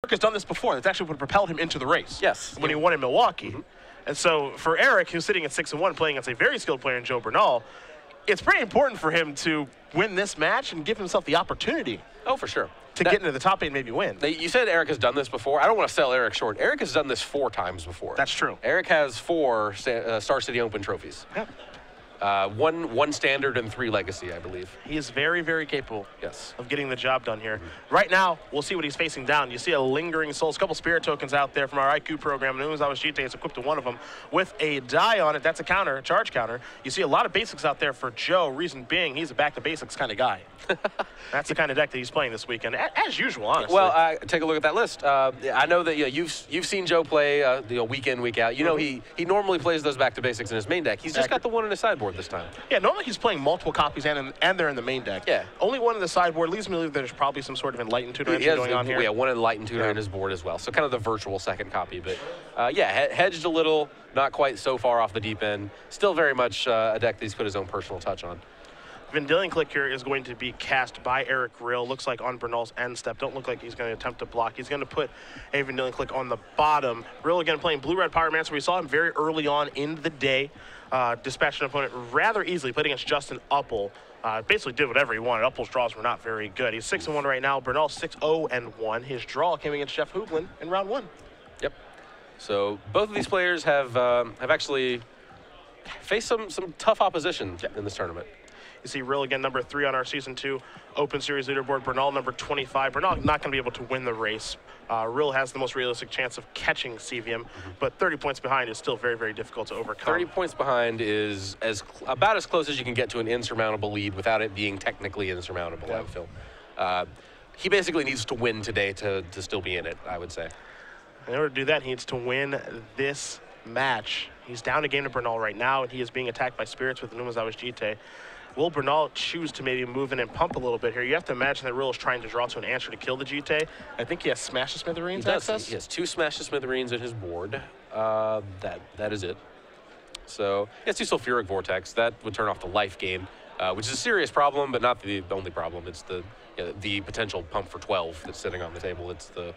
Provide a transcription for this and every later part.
has done this before. That's actually what propelled him into the race. Yes. When he won in Milwaukee. And so for Eric, who's sitting at 6-1 playing against a very skilled player in Joe Bernal, it's pretty important for him to win this match and give himself the opportunity. Oh, for sure. To get into the top 8 and maybe win. You said Eric has done this before. I don't want to sell Eric short. Eric has done this 4 times before. That's true. Eric has 4 Star City Open trophies. Yeah. One standard and 3 legacy, I believe. He is very, very capable Yes. of getting the job done here. Right now, we'll see what he's facing down. You see a Lingering Souls, a couple Spirit tokens out there from our IQ program. Numazawa's Jite is equipped to one of them with a die on it. That's a counter, a charge counter. You see a lot of basics out there for Joe. Reason being, he's a back-to-basics kind of guy. That's the kind of deck that he's playing this weekend, as usual, honestly. Well, take a look at that list. I know that you've seen Joe play week in, week out. You know he normally plays those back-to-basics in his main deck. He's just got the one in his sideboard this time. Yeah, normally he's playing multiple copies and they're in the main deck. Yeah. Only one in the sideboard leads me to believe there's probably some sort of Enlightened Tutor engine going on here. Yeah, one Enlightened Tutor in his board as well. So kind of the virtual second copy. But yeah, hedged a little, not quite so far off the deep end. Still very much a deck that he's put his own personal touch on. Vendilion Click here is going to be cast by Eric Rill. Looks like on Bernal's end step. Don't look like he's going to attempt to block. He's going to put a Vendilion Click on the bottom. Rill again playing Blue-Red Pyromancer. We saw him very early on in the day. Dispatched an opponent rather easily. Played against Justin Uppel. Basically did whatever he wanted. Uppel's draws were not very good. He's 6-1 right now. Bernal 6-0-1. His draw came against Jeff Hooglin in round 1. Yep. So both of these players have actually faced some tough opposition in this tournament. You see Rill again, number 3 on our Season 2 Open Series leaderboard. Bernal, number 25. Bernal not going to be able to win the race. Rill has the most realistic chance of catching CVM, but 30 points behind is still very, very difficult to overcome. 30 points behind is about as close as you can get to an insurmountable lead without it being technically insurmountable, I feel. He basically needs to win today to still be in it, I would say. In order to do that, he needs to win this match. He's down a game to Bernal right now, and he is being attacked by Spirits with Numazawa's Jite. Will Bernal choose to maybe move in and pump a little bit here? You have to imagine that Rill is trying to draw to an answer to kill the Jite. I think he has Smash the Smithereens access. He has 2 Smash the Smithereens in his board. That is it. So he has 2 Sulfuric Vortex. That would turn off the life gain, which is a serious problem, but not the only problem. It's the potential pump for 12 that's sitting on the table. It's the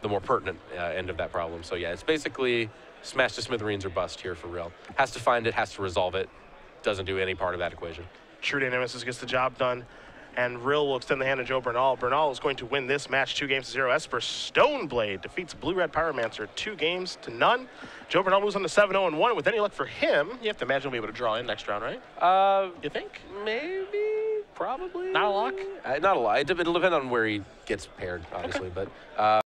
more pertinent end of that problem. So yeah, it's basically Smash the Smithereens or bust here for Rill. Has to find it, has to resolve it. Doesn't do any part of that equation. True Nemesis gets the job done, and Rill will extend the hand to Joe Bernal. Bernal is going to win this match 2-0. Esper Stoneblade defeats Blue-Red Pyromancer 2-0. Joe Bernal moves on to 7-0-1. With any luck for him, you have to imagine he'll be able to draw in next round, right? You think? Maybe, probably. Not a lock? Not a lot. It'll depend on where he gets paired, obviously, but.